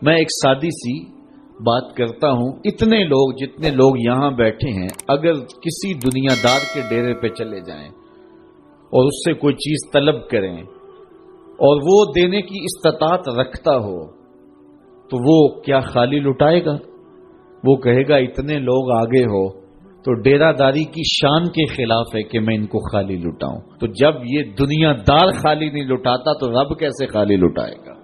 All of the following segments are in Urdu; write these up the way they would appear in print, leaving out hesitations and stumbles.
میں ایک سادی سی بات کرتا ہوں، اتنے لوگ جتنے لوگ یہاں بیٹھے ہیں اگر کسی دنیا دار کے ڈیرے پہ چلے جائیں اور اس سے کوئی چیز طلب کریں اور وہ دینے کی استطاعت رکھتا ہو تو وہ کیا خالی لٹائے گا؟ وہ کہے گا اتنے لوگ آگے ہو تو ڈیرہ داری کی شان کے خلاف ہے کہ میں ان کو خالی لٹاؤں۔ تو جب یہ دنیا دار خالی نہیں لٹاتا تو رب کیسے خالی لٹائے گا؟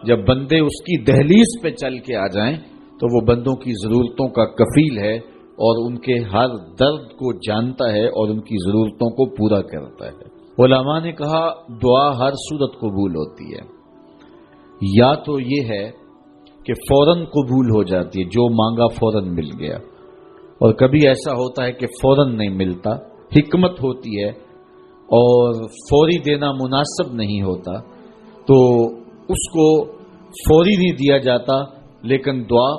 جب بندے اس کی دہلیز پہ چل کے آ جائیں تو وہ بندوں کی ضرورتوں کا کفیل ہے اور ان کے ہر درد کو جانتا ہے اور ان کی ضرورتوں کو پورا کرتا ہے۔ علماء نے کہا دعا ہر صورت قبول ہوتی ہے، یا تو یہ ہے کہ فوراً قبول ہو جاتی ہے، جو مانگا فوراً مل گیا، اور کبھی ایسا ہوتا ہے کہ فوراً نہیں ملتا، حکمت ہوتی ہے اور فوری دینا مناسب نہیں ہوتا تو اس کو فوری نہیں دیا جاتا، لیکن دعا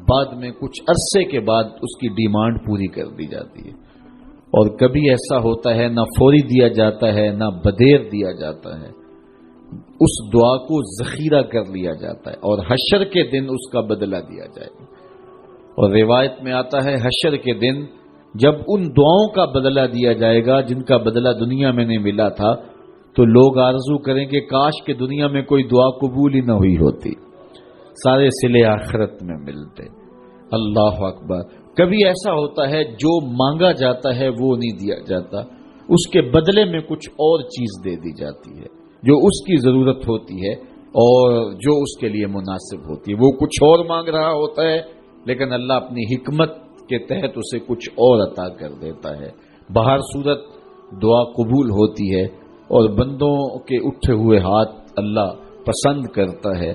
بعد میں کچھ عرصے کے بعد اس کی ڈیمانڈ پوری کر دی جاتی ہے۔ اور کبھی ایسا ہوتا ہے نہ فوری دیا جاتا ہے نہ بدیر دیا جاتا ہے، اس دعا کو ذخیرہ کر لیا جاتا ہے اور حشر کے دن اس کا بدلہ دیا جائے گا۔ اور روایت میں آتا ہے حشر کے دن جب ان دعاؤں کا بدلہ دیا جائے گا جن کا بدلہ دنیا میں نہیں ملا تھا تو لوگ آرزو کریں کہ کاش کہ دنیا میں کوئی دعا قبول ہی نہ ہوئی ہوتی، سارے صلے آخرت میں ملتے۔ اللہ اکبر۔ کبھی ایسا ہوتا ہے جو مانگا جاتا ہے وہ نہیں دیا جاتا، اس کے بدلے میں کچھ اور چیز دے دی جاتی ہے جو اس کی ضرورت ہوتی ہے اور جو اس کے لیے مناسب ہوتی ہے۔ وہ کچھ اور مانگ رہا ہوتا ہے لیکن اللہ اپنی حکمت کے تحت اسے کچھ اور عطا کر دیتا ہے۔ بہر صورت دعا قبول ہوتی ہے اور بندوں کے اٹھے ہوئے ہاتھ اللہ پسند کرتا ہے۔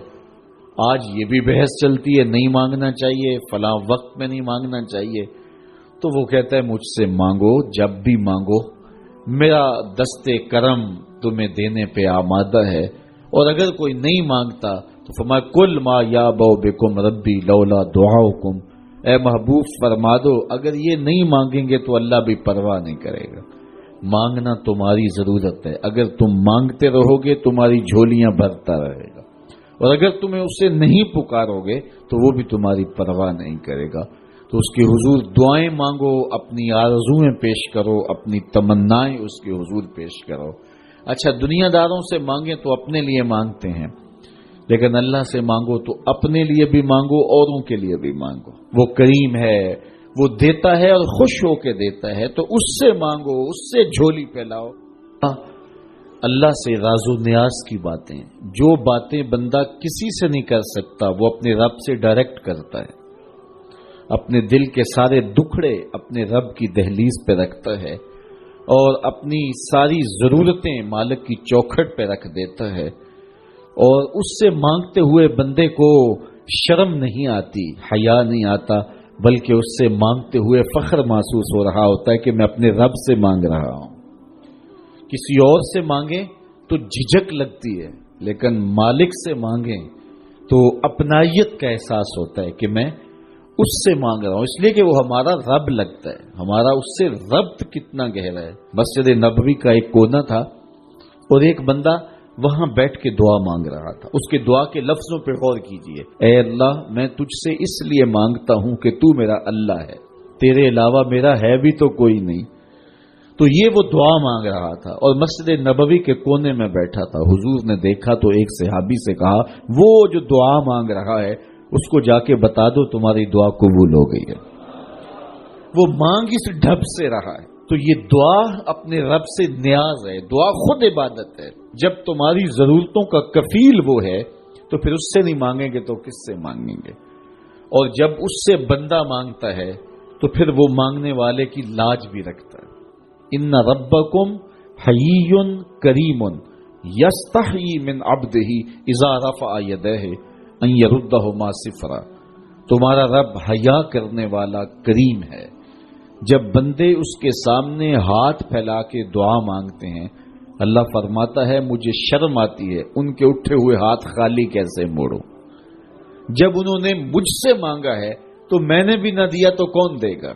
آج یہ بھی بحث چلتی ہے نہیں مانگنا چاہیے، فلاں وقت میں نہیں مانگنا چاہیے، تو وہ کہتا ہے مجھ سے مانگو جب بھی مانگو، میرا دست کرم تمہیں دینے پہ آمادہ ہے۔ اور اگر کوئی نہیں مانگتا تو فرمایا کل ما یابو بکم ربی لولا دعاؤکم، اے محبوب فرما دو اگر یہ نہیں مانگیں گے تو اللہ بھی پرواہ نہیں کرے گا۔ مانگنا تمہاری ضرورت ہے، اگر تم مانگتے رہو گے تمہاری جھولیاں بھرتا رہے گا، اور اگر تمہیں اسے نہیں پکارو گے تو وہ بھی تمہاری پرواہ نہیں کرے گا۔ تو اس کے حضور دعائیں مانگو، اپنی آرزویں پیش کرو، اپنی تمنائیں اس کے حضور پیش کرو۔ اچھا دنیا داروں سے مانگیں تو اپنے لیے مانگتے ہیں، لیکن اللہ سے مانگو تو اپنے لیے بھی مانگو، اوروں کے لیے بھی مانگو۔ وہ کریم ہے، وہ دیتا ہے اور خوش ہو کے دیتا ہے، تو اس سے مانگو، اس سے جھولی پھیلاؤ۔ اللہ سے راز و نیاز کی باتیں، جو باتیں بندہ کسی سے نہیں کر سکتا وہ اپنے رب سے ڈائریکٹ کرتا ہے، اپنے دل کے سارے دکھڑے اپنے رب کی دہلیز پہ رکھتا ہے اور اپنی ساری ضرورتیں مالک کی چوکھٹ پہ رکھ دیتا ہے، اور اس سے مانگتے ہوئے بندے کو شرم نہیں آتی، حیا نہیں آتا، بلکہ اس سے مانگتے ہوئے فخر محسوس ہو رہا ہوتا ہے کہ میں اپنے رب سے مانگ رہا ہوں۔ کسی اور سے مانگیں تو جھجک لگتی ہے، لیکن مالک سے مانگیں تو اپنائیت کا احساس ہوتا ہے کہ میں اس سے مانگ رہا ہوں، اس لیے کہ وہ ہمارا رب لگتا ہے، ہمارا اس سے ربط کتنا گہرا ہے۔ مسجد نبوی کا ایک کونا تھا اور ایک بندہ وہاں بیٹھ کے دعا مانگ رہا تھا۔ اس کے دعا کے لفظوں پہ غور کیجئے، اے اللہ میں تجھ سے اس لیے مانگتا ہوں کہ تو میرا اللہ ہے، تیرے علاوہ میرا ہے بھی تو کوئی نہیں۔ تو یہ وہ دعا مانگ رہا تھا اور مسجد نبوی کے کونے میں بیٹھا تھا۔ حضور نے دیکھا تو ایک صحابی سے کہا وہ جو دعا مانگ رہا ہے اس کو جا کے بتا دو تمہاری دعا قبول ہو گئی ہے۔ وہ مانگ اس ڈھب سے رہا ہے۔ تو یہ دعا اپنے رب سے نیاز ہے، دعا خود عبادت ہے۔ جب تمہاری ضرورتوں کا کفیل وہ ہے تو پھر اس سے نہیں مانگیں گے تو کس سے مانگیں گے؟ اور جب اس سے بندہ مانگتا ہے تو پھر وہ مانگنے والے کی لاج بھی رکھتا ہے۔ ان ربکم حیی کریم یستحیی من عبدہ اذا رفع یدہ ان یردہما صفرا، تمہارا رب حیا کرنے والا کریم ہے، جب بندے اس کے سامنے ہاتھ پھیلا کے دعا مانگتے ہیں اللہ فرماتا ہے مجھے شرم آتی ہے ان کے اٹھے ہوئے ہاتھ خالی کیسے موڑوں۔ جب انہوں نے مجھ سے مانگا ہے تو میں نے بھی نہ دیا تو کون دے گا؟